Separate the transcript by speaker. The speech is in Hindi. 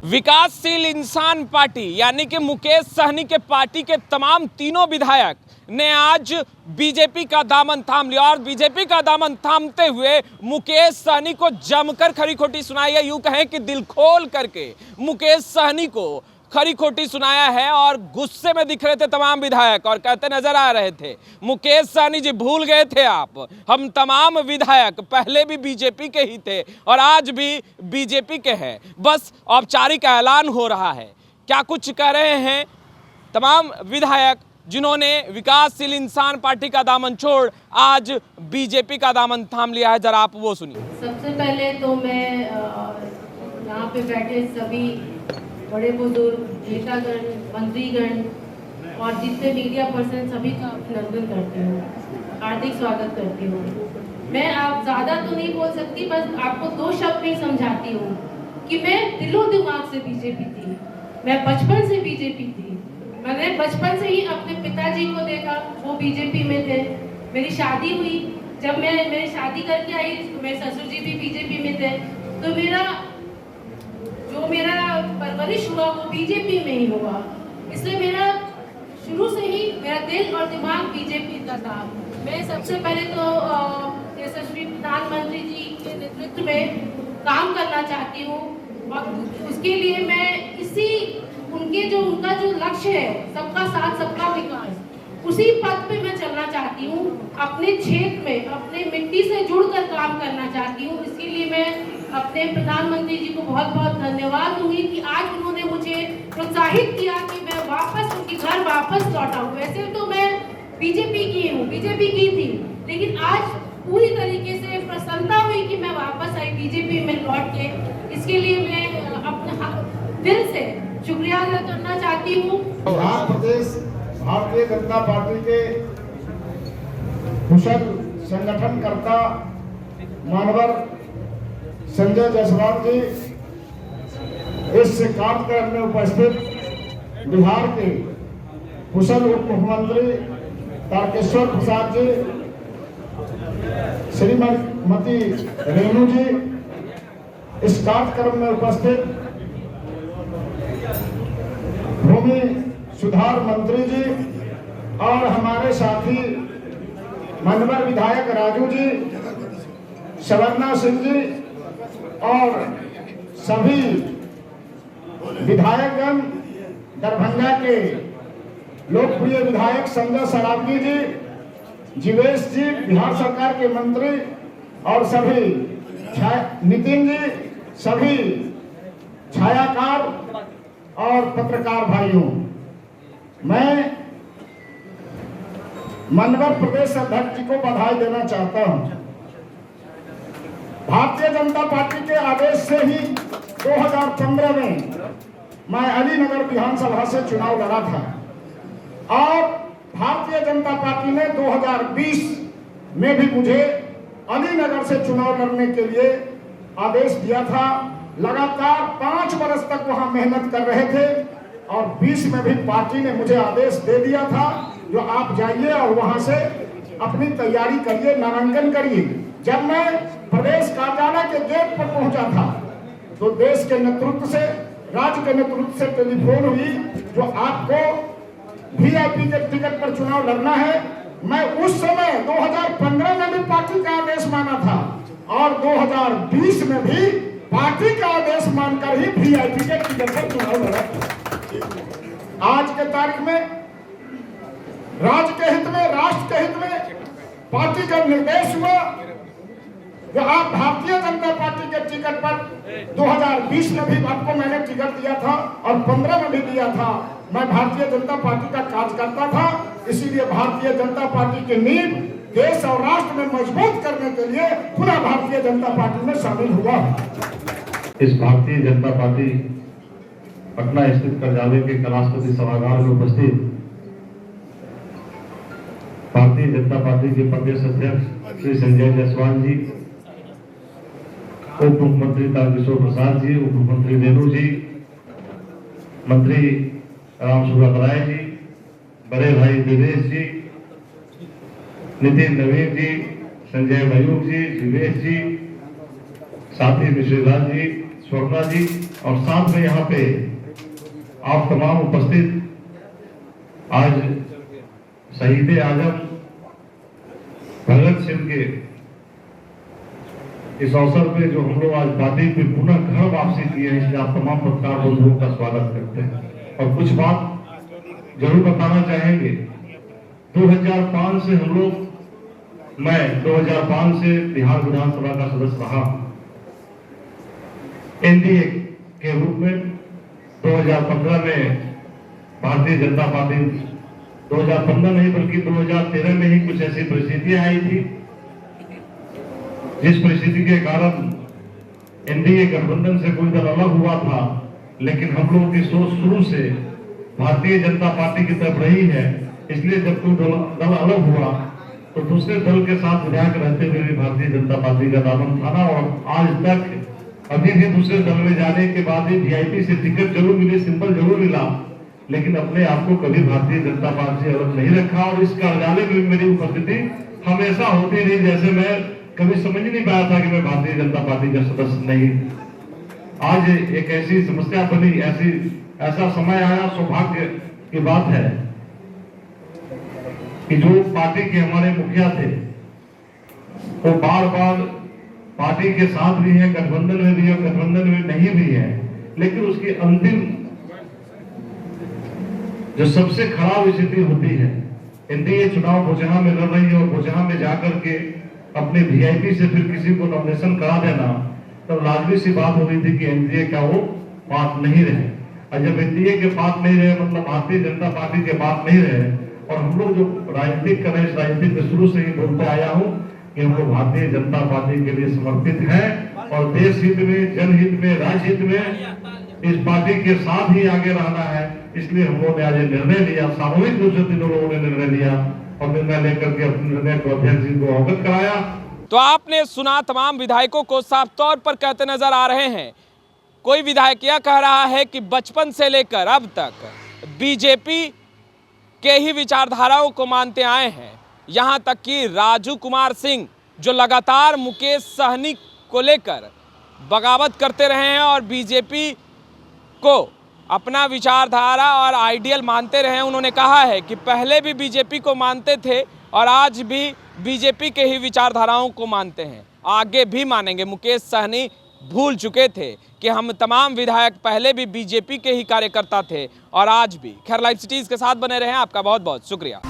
Speaker 1: विकासशील इंसान पार्टी यानी कि मुकेश सहनी के पार्टी के तमाम तीनों विधायक ने आज बीजेपी का दामन थाम लिया और बीजेपी का दामन थामते हुए मुकेश सहनी को जमकर खरी खोटी सुनाई है। यूं कहें कि दिल खोल करके मुकेश सहनी को खरी खोटी सुनाया है और गुस्से में दिख रहे थे तमाम विधायक और कहते नजर आ रहे थे, मुकेश सहनी जी भूल गए थे आप, हम तमाम विधायक पहले भी बीजेपी के ही थे और आज भी बीजेपी के हैं, बस औपचारिक ऐलान हो रहा है। क्या कुछ कह रहे हैं तमाम विधायक जिन्होंने विकासशील इंसान पार्टी का दामन छोड़ आज बीजेपी का दामन थाम लिया है, जरा आप वो सुनिए।
Speaker 2: सबसे पहले तो मैं यहाँ पे बैठे सभी बड़े बुजुर्ग नेतागण, मंत्रीगण और जितने मीडिया पर्सन सभी का अभिनंदन करती हूँ, हार्दिक स्वागत करती हूँ। मैं आप ज़्यादा तो नहीं बोल सकती, बस आपको दो शब्द में समझाती हूँ कि मैं दिलो दिमाग से बीजेपी थी, मैं बचपन से बीजेपी थी। मैंने बचपन से ही अपने पिताजी को देखा, वो बीजेपी में थे। मेरी शादी हुई, जब मेरी शादी करके आई तो मेरे ससुर जी भी बीजेपी में थे, तो मेरा परवरिश हुआ वो बीजेपी में ही हुआ। इसलिए मेरा शुरू से ही मेरा दिल और दिमाग बीजेपी का था। मैं सबसे पहले तो यशस्वी प्रधानमंत्री जी के नेतृत्व में काम करना चाहती हूँ और उसके लिए मैं उनका जो लक्ष्य है सबका साथ सबका विकास, उसी पथ पे मैं चलना चाहती हूँ। अपने क्षेत्र में अपने मिट्टी से जुड़कर काम करना चाहती हूँ। इसके लिए मैं अपने प्रधानमंत्री जी को बहुत बहुत धन्यवाद दूंगी कि आज उन्होंने मुझे प्रोत्साहित किया कि मैं वापस उनके घर वापस लौटा हूँ। वैसे तो मैं बीजेपी की थी, लेकिन आज पूरी तरीके से प्रसन्नता हुई कि मैं वापस आई बीजेपी में लौट के। इसके लिए मैं अपना दिल से शुक्रिया अदा करना चाहती हूँ।
Speaker 3: बिहार प्रदेश भारतीय जनता पार्टी के कुशल संगठनकर्ता मानवर संजय जायसवाल जी, इस कार्यक्रम में उपस्थित बिहार के कुशल उप मुख्यमंत्री तारकेश्वर प्रसाद जी, श्रीमती रेणु जी, इस कार्यक्रम में उपस्थित भूमि सुधार मंत्री जी और हमारे साथी मानवर विधायक राजू जी, शवर्णा सिंह जी और सभी विधायकगण, दरभंगा के लोकप्रिय विधायक संजय सरावगी जी, जीवेश जी, बिहार सरकार के मंत्री और सभी नितिन जी, सभी छायाकार और पत्रकार भाइयों, मैं मानवर प्रदेश अध्यक्ष जी को बधाई देना चाहता हूं। भारतीय जनता पार्टी के आदेश से ही 2015 में मैं अलीनगर विधानसभा से चुनाव लड़ा था और भारतीय जनता पार्टी ने 2020 में भी मुझे अलीनगर से चुनाव लड़ने के लिए आदेश दिया था। लगातार 5 वर्ष तक वहां मेहनत कर रहे थे और 20 में भी पार्टी ने मुझे आदेश दे दिया था जो आप जाइए और वहां से अपनी तैयारी करिए, नामांकन करिए। जब मैं प्रदेश कार्यालय के गेट पर पहुंचा था तो देश के नेतृत्व से, राज्य के नेतृत्व से टेलीफोन हुई जो आपको वीआईपी के टिकट पर चुनाव लड़ना है। मैं उस समय 2015 में भी पार्टी का आदेश माना था और 2020 में भी पार्टी का आदेश मानकर ही वीआईपी के टिकट पर चुनाव लड़ा। आज के तारीख में राज्य के हित में, राष्ट्र के हित में पार्टी का निर्देश हुआ कि आप भारतीय जनता पार्टी के टिकट पर 2020 में भी आपको मैंने टिकट दिया था और 15 में भी दिया था। मैं भारतीय जनता पार्टी का कार्यकर्ता था, इसीलिए भारतीय जनता पार्टी की नींव देश और राष्ट्र में मजबूत करने के लिए पुनः भारतीय जनता पार्टी में शामिल हुआ।
Speaker 4: इस भारतीय जनता पार्टी पटना स्थित कर्जालय के कलास्पति सभागार में उपस्थित भारतीय जनता पार्टी के प्रदेश अध्यक्ष श्री संजय जायसवाल जी, उप मुख्यमंत्री तारकेश्वर प्रसाद जी, उप मुख्यमंत्री रेणु जी, मंत्री रामसुब्रत राय जी, बड़े भाई दिनेश जी, नितिन नवीन जी, संजय मयूख जी, जीवेश जी, साथी मिश्रीलाल जी, स्वप्ना जी और साथ में यहाँ पे आप तमाम उपस्थित आज शहीद आजम भगत सिंह के इस अवसर पे जो हम लोग आज पार्टी पे पुनः घर वापसी किए हैं, इसलिए आप तमाम पत्रकार बंधुओं का स्वागत करते हैं। और कुछ बात जरूर बताना चाहेंगे। 2005 से हम लोग, मैं 2005 से बिहार विधानसभा का सदस्य रहा एनडीए के रूप में। 2015 में भारतीय जनता पार्टी, 2015 नहीं बल्कि 2013 में ही कुछ ऐसी परिस्थितियां आई थी जिस परिस्थिति के कारण एनडीए गठबंधन से कोई दल अलग हुआ था, लेकिन हम लोगों की सोच शुरू से भारतीय जनता पार्टी की तरफ रही है। इसलिए जब कोई दल अलग हुआ तो दूसरे दल के साथ विधायक रहते हुए भी भारतीय जनता पार्टी का दामन थाना, और आज तक अभी भी दूसरे दल में जाने के बाद भी वीआईपी से टिकट जरूर मिली, सिंबल जरूर मिला, लेकिन अपने आप को कभी भारतीय जनता पार्टी से अलग नहीं रखा। और इस कार्यालय में मेरी उपस्थिति हमेशा होती रही, जैसे मैं कभी समझ नहीं पाया था कि मैं भारतीय जनता पार्टी का सदस्य नहीं। आज एक ऐसी समस्या बनी, ऐसा समय आया, सौभाग्य की बात है कि जो पार्टी के हमारे मुखिया थे वो बार बार पार्टी के साथ भी है, गठबंधन में भी है, गठबंधन में नहीं भी है, लेकिन उसकी अंतिम जो सबसे खराब स्थिति होती है, एनडीए चुनाव बोचहा में लड़ रही है और बोचहा में जाकर के अपने वीआईपी से फिर किसी को नॉमिनेशन करा देना, तब लाजमी सी बात हो रही थी कि एनडीए का वो बात नहीं रहे। और जब एनडीए के बात नहीं रहे, मतलब भारतीय जनता पार्टी के बात नहीं रहे, और हम लोग जो राजनीतिक कर रहे हैं, इस राजनीतिक में शुरू से ही बोलते आया हूँ कि हम लोग भारतीय जनता पार्टी के लिए समर्पित हैं और देश हित में, जनहित में, राज्य हित में इस पार्टी के साथ ही आगे रहना है। इसलिए हम लोगों ने आज निर्णय लिया, सामूहिक रूप से तीनों लोगों ने निर्णय लिया और निर्णय लेकर के अपने निर्णय को अध्यक्ष जी को अवगत कराया।
Speaker 1: तो आपने सुना, तमाम विधायकों को साफ तौर पर कहते नजर आ रहे हैं। कोई विधायक यह कह रहा है कि बचपन से लेकर अब तक बीजेपी के ही विचारधाराओं को मानते आए हैं। यहां तक कि राजू कुमार सिंह जो लगातार मुकेश सहनी को लेकर बगावत करते रहे हैं और बीजेपी को अपना विचारधारा और आइडियल मानते रहे हैं, उन्होंने कहा है कि पहले भी बीजेपी को मानते थे और आज भी बीजेपी के ही विचारधाराओं को मानते हैं, आगे भी मानेंगे। मुकेश सहनी भूल चुके थे कि हम तमाम विधायक पहले भी बीजेपी के ही कार्यकर्ता थे और आज भी। खैर, लाइव सिटीज के साथ बने रहें। आपका बहुत बहुत शुक्रिया।